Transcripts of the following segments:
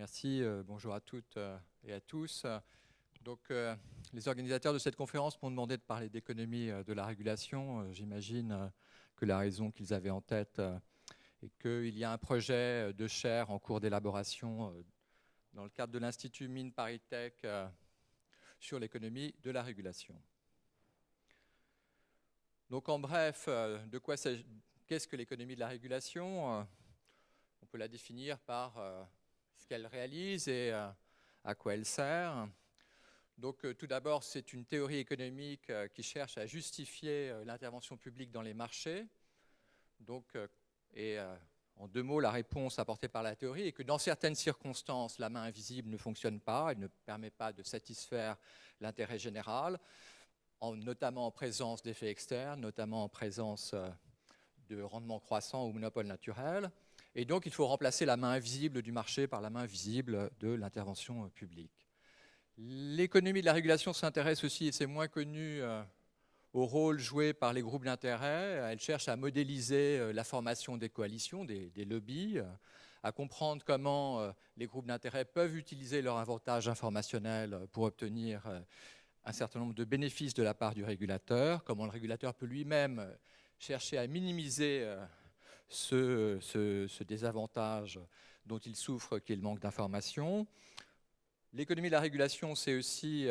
Merci, bonjour à toutes et à tous. Donc, les organisateurs de cette conférence m'ont demandé de parler d'économie de la régulation. J'imagine que la raison qu'ils avaient en tête est qu'il y a un projet de chaire en cours d'élaboration dans le cadre de l'Institut Mines ParisTech sur l'économie de la régulation. Donc, en bref, qu'est-ce que l'économie de la régulation? On peut la définir par ce qu'elle réalise et à quoi elle sert. Donc, tout d'abord, c'est une théorie économique qui cherche à justifier l'intervention publique dans les marchés. Donc, en deux mots, la réponse apportée par la théorie est que dans certaines circonstances, la main invisible ne fonctionne pas, elle ne permet pas de satisfaire l'intérêt général, notamment en présence d'effets externes, notamment en présence de rendements croissants ou monopoles naturels. Et donc, il faut remplacer la main invisible du marché par la main visible de l'intervention publique. L'économie de la régulation s'intéresse aussi, et c'est moins connu, au rôle joué par les groupes d'intérêt. Elle cherche à modéliser la formation des coalitions, des lobbies, à comprendre comment les groupes d'intérêt peuvent utiliser leur avantage informationnel pour obtenir un certain nombre de bénéfices de la part du régulateur, comment le régulateur peut lui-même chercher à minimiser ce désavantage dont il souffre, qui est le manque d'information. L'économie de la régulation, c'est aussi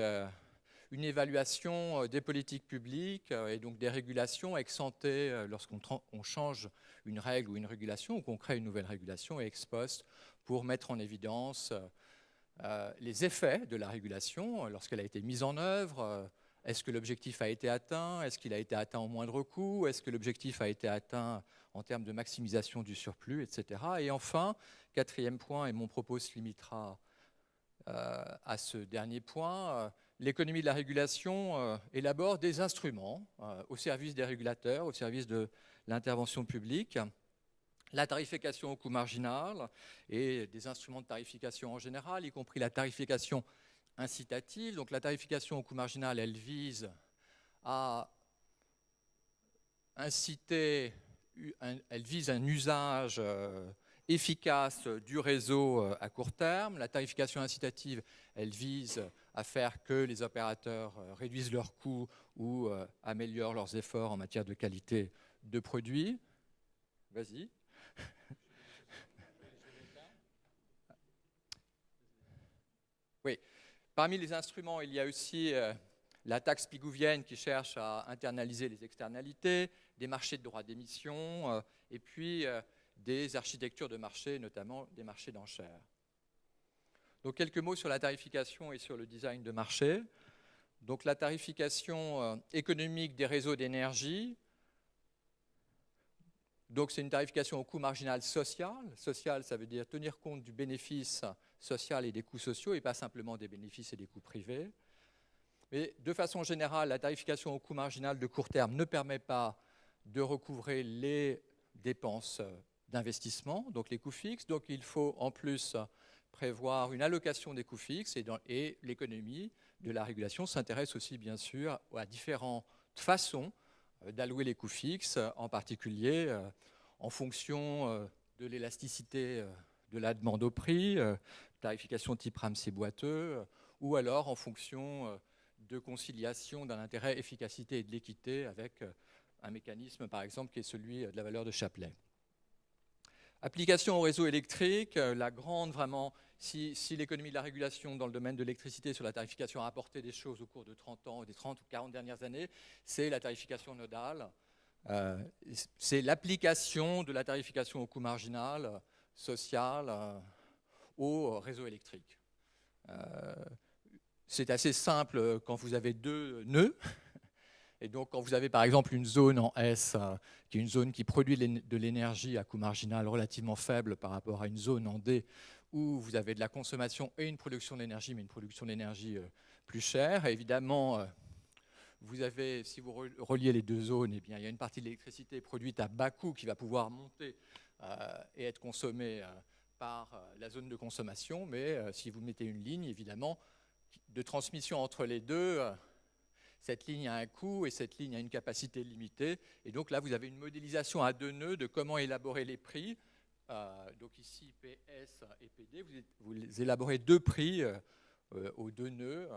une évaluation des politiques publiques et donc des régulations ex ante lorsqu'on change une règle ou une régulation ou qu'on crée une nouvelle régulation, et ex post pour mettre en évidence les effets de la régulation lorsqu'elle a été mise en œuvre. Est-ce que l'objectif a été atteint? Est-ce qu'il a été atteint au moindre coût? Est-ce que l'objectif a été atteint en termes de maximisation du surplus, etc. Et enfin, quatrième point, et mon propos se limitera à ce dernier point, l'économie de la régulation élabore des instruments au service des régulateurs, au service de l'intervention publique, la tarification au coût marginal et des instruments de tarification en général, y compris la tarification incitative. Donc la tarification au coût marginal, elle vise à inciter, elle vise un usage efficace du réseau à court terme. La tarification incitative, elle vise à faire que les opérateurs réduisent leurs coûts ou améliorent leurs efforts en matière de qualité de produits. Vas-y. Oui. Parmi les instruments, il y a aussi la taxe pigouvienne qui cherche à internaliser les externalités, des marchés de droits d'émission et puis des architectures de marché, notamment des marchés d'enchères. Donc quelques mots sur la tarification et sur le design de marché. Donc la tarification économique des réseaux d'énergie. Donc c'est une tarification au coût marginal social. Social, ça veut dire tenir compte du bénéfice social et des coûts sociaux et pas simplement des bénéfices et des coûts privés. Mais de façon générale, la tarification au coût marginal de court terme ne permet pas de recouvrer les dépenses d'investissement, donc les coûts fixes. Donc il faut en plus prévoir une allocation des coûts fixes et l'économie de la régulation s'intéresse aussi bien sûr à différentes façons d'allouer les coûts fixes, en particulier en fonction de l'élasticité de la demande au prix, tarification type Ramsey boiteux, ou alors en fonction de conciliation d'un intérêt efficacité et de l'équité avec un mécanisme, par exemple, qui est celui de la valeur de Shapley. Application au réseau électrique, la grande vraiment, si l'économie de la régulation dans le domaine de l'électricité sur la tarification a apporté des choses au cours de 30 ans, des 30 ou 40 dernières années, c'est la tarification nodale. C'est l'application de la tarification au coût marginal social au réseau électrique. C'est assez simple quand vous avez deux nœuds. Et donc, quand vous avez par exemple une zone en S, qui est une zone qui produit de l'énergie à coût marginal relativement faible par rapport à une zone en D, où vous avez de la consommation et une production d'énergie, mais une production d'énergie plus chère. Et évidemment, vous avez, si vous reliez les deux zones, eh bien, il y a une partie de l'électricité produite à bas coût qui va pouvoir monter et être consommée par la zone de consommation. Mais si vous mettez une ligne, évidemment, de transmission entre les deux, cette ligne a un coût et cette ligne a une capacité limitée. Et donc là, vous avez une modélisation à deux nœuds de comment élaborer les prix donc ici PS et PD, vous élaborez 2 prix aux 2 nœuds.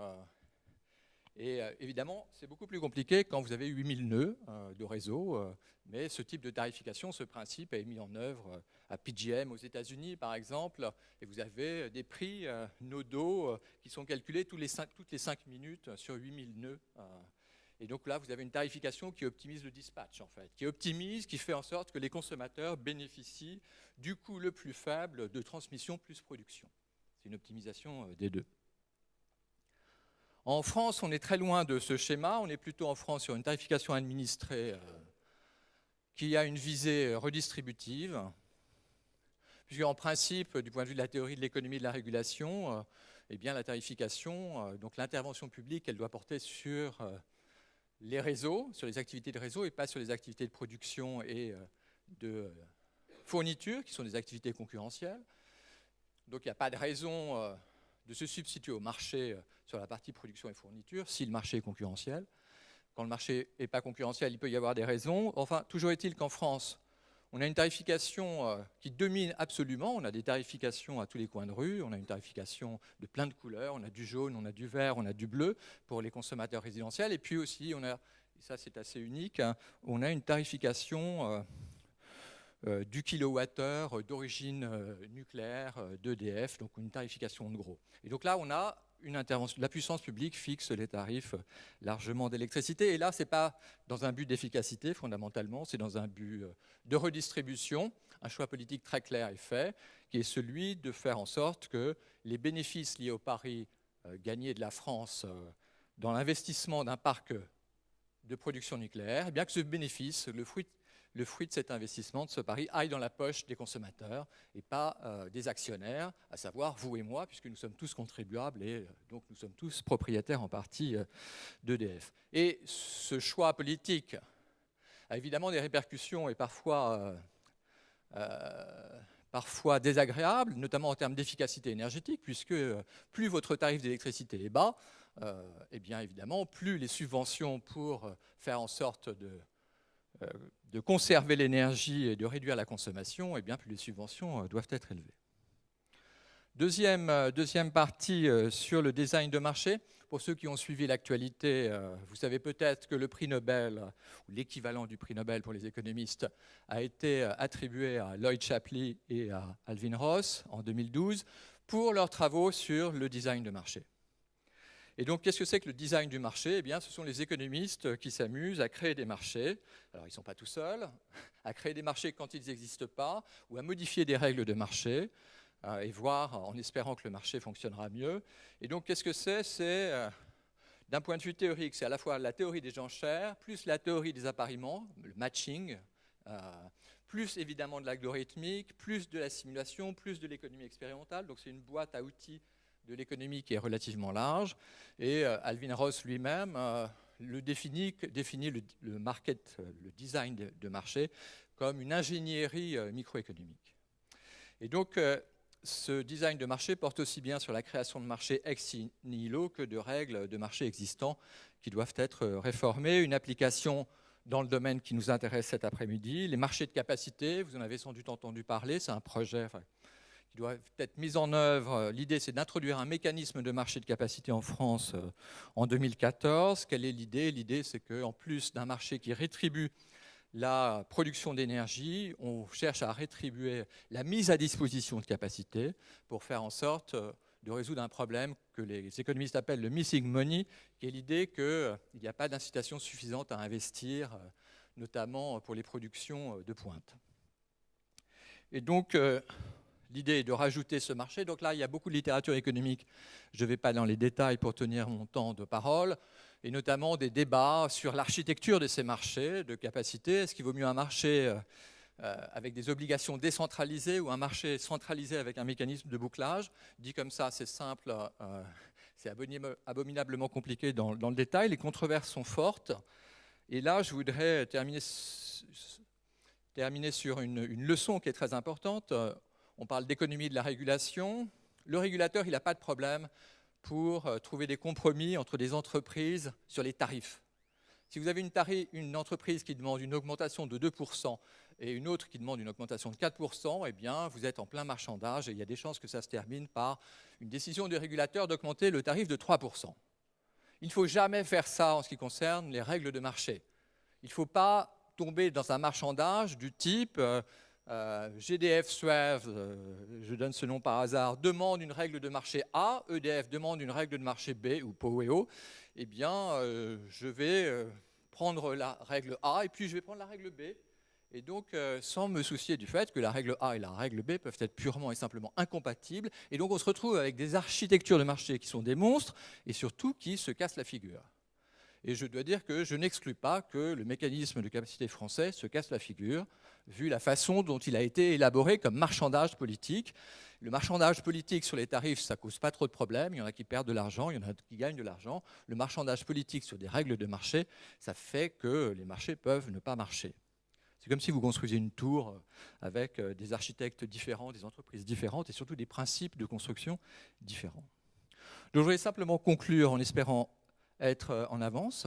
Et évidemment, c'est beaucoup plus compliqué quand vous avez 8000 nœuds de réseau, mais ce type de tarification, ce principe est mis en œuvre à PJM aux États-Unis, par exemple, et vous avez des prix nodaux qui sont calculés toutes les 5 minutes sur 8000 nœuds. Et donc là, vous avez une tarification qui optimise le dispatch, en fait, qui fait en sorte que les consommateurs bénéficient du coût le plus faible de transmission plus production. C'est une optimisation des deux. En France, on est très loin de ce schéma. On est plutôt en France sur une tarification administrée qui a une visée redistributive. Puisqu'en principe, du point de vue de la théorie de l'économie de la régulation, eh bien, la tarification, donc l'intervention publique, elle doit porter sur les réseaux, sur les activités de réseau et pas sur les activités de production et de fourniture, qui sont des activités concurrentielles. Donc il n'y a pas de raison de se substituer au marché sur la partie production et fourniture si le marché est concurrentiel. Quand le marché n'est pas concurrentiel, il peut y avoir des raisons. Enfin, toujours est-il qu'en France, on a une tarification qui domine absolument. On a des tarifications à tous les coins de rue. On a une tarification de plein de couleurs. On a du jaune, on a du vert, on a du bleu pour les consommateurs résidentiels. Et puis aussi, on a, et ça c'est assez unique, hein, on a une tarification du kilowattheure d'origine nucléaire d'EDF, donc une tarification de gros. Et donc là, on a une intervention, la puissance publique fixe les tarifs largement d'électricité. Et là, ce n'est pas dans un but d'efficacité, fondamentalement, c'est dans un but de redistribution. Un choix politique très clair est fait, qui est celui de faire en sorte que les bénéfices liés au pari gagné de la France dans l'investissement d'un parc de production nucléaire, eh bien que ce bénéfice, le fruit de cet investissement, de ce pari, aille dans la poche des consommateurs et pas des actionnaires, à savoir vous et moi, puisque nous sommes tous contribuables et donc nous sommes tous propriétaires en partie d'EDF. Et ce choix politique a évidemment des répercussions et parfois désagréables, notamment en termes d'efficacité énergétique, puisque plus votre tarif d'électricité est bas, et bien évidemment, plus les subventions pour faire en sorte de conserver l'énergie et de réduire la consommation, et bien plus les subventions doivent être élevées. Deuxième partie sur le design de marché. Pour ceux qui ont suivi l'actualité, vous savez peut-être que le prix Nobel, ou l'équivalent du prix Nobel pour les économistes, a été attribué à Lloyd Shapley et à Alvin Ross en 2012 pour leurs travaux sur le design de marché. Et donc, qu'est-ce que c'est que le design du marché ? Eh bien, ce sont les économistes qui s'amusent à créer des marchés. Alors, ils ne sont pas tout seuls, à créer des marchés quand ils n'existent pas, ou à modifier des règles de marché, et voir en espérant que le marché fonctionnera mieux. Et donc, qu'est-ce que c'est ? C'est, d'un point de vue théorique, c'est à la fois la théorie des enchères, plus la théorie des appariements, le matching, plus évidemment de l'algorithmique, plus de la simulation, plus de l'économie expérimentale. Donc, c'est une boîte à outils de l'économie qui est relativement large, et Alvin Ross lui-même définit le market, le design de marché comme une ingénierie microéconomique. Et donc, ce design de marché porte aussi bien sur la création de marchés ex nihilo que de règles de marché existants qui doivent être réformées. Une application dans le domaine qui nous intéresse cet après-midi, les marchés de capacité, vous en avez sans doute entendu parler, c'est un projet qui doit être mise en œuvre. L'idée, c'est d'introduire un mécanisme de marché de capacité en France en 2014. Quelle est l'idée ? L'idée, c'est qu'en plus d'un marché qui rétribue la production d'énergie, on cherche à rétribuer la mise à disposition de capacité pour faire en sorte de résoudre un problème que les économistes appellent le missing money, qui est l'idée qu'il n'y a pas d'incitation suffisante à investir, notamment pour les productions de pointe. Et donc, l'idée est de rajouter ce marché. Donc là, il y a beaucoup de littérature économique. Je ne vais pas dans les détails pour tenir mon temps de parole, et notamment des débats sur l'architecture de ces marchés de capacité. Est-ce qu'il vaut mieux un marché avec des obligations décentralisées ou un marché centralisé avec un mécanisme de bouclage ? Dit comme ça, c'est simple, c'est abominablement compliqué dans le détail. Les controverses sont fortes. Et là, je voudrais terminer sur une leçon qui est très importante. On parle d'économie de la régulation. Le régulateur, il n'a pas de problème pour trouver des compromis entre des entreprises sur les tarifs. Si vous avez une entreprise qui demande une augmentation de 2% et une autre qui demande une augmentation de 4%, eh bien, vous êtes en plein marchandage et il y a des chances que ça se termine par une décision du régulateur d'augmenter le tarif de 3%. Il ne faut jamais faire ça en ce qui concerne les règles de marché. Il ne faut pas tomber dans un marchandage du type GDF Suez, je donne ce nom par hasard, demande une règle de marché A, EDF demande une règle de marché B ou Poweo. Eh bien, je vais prendre la règle A et puis je vais prendre la règle B. Et donc, sans me soucier du fait que la règle A et la règle B peuvent être purement et simplement incompatibles. Et donc, on se retrouve avec des architectures de marché qui sont des monstres et surtout qui se cassent la figure. Et je dois dire que je n'exclus pas que le mécanisme de capacité français se casse la figure, vu la façon dont il a été élaboré comme marchandage politique. Le marchandage politique sur les tarifs, ça ne cause pas trop de problèmes. Il y en a qui perdent de l'argent, il y en a qui gagnent de l'argent. Le marchandage politique sur des règles de marché, ça fait que les marchés peuvent ne pas marcher. C'est comme si vous construisiez une tour avec des architectes différents, des entreprises différentes et surtout des principes de construction différents. Donc je voudrais simplement conclure en espérant être en avance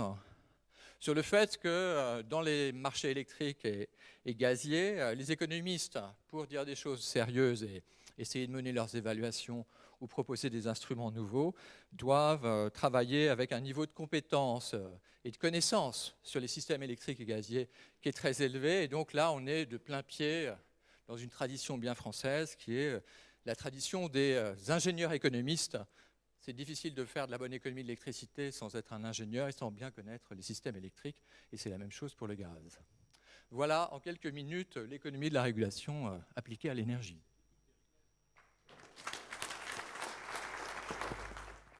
sur le fait que dans les marchés électriques et gaziers, les économistes, pour dire des choses sérieuses et essayer de mener leurs évaluations ou proposer des instruments nouveaux, doivent travailler avec un niveau de compétence et de connaissance sur les systèmes électriques et gaziers qui est très élevé. Et donc là, on est de plein pied dans une tradition bien française qui est la tradition des ingénieurs économistes. C'est difficile de faire de la bonne économie de l'électricité sans être un ingénieur et sans bien connaître les systèmes électriques. Et c'est la même chose pour le gaz. Voilà en quelques minutes l'économie de la régulation appliquée à l'énergie.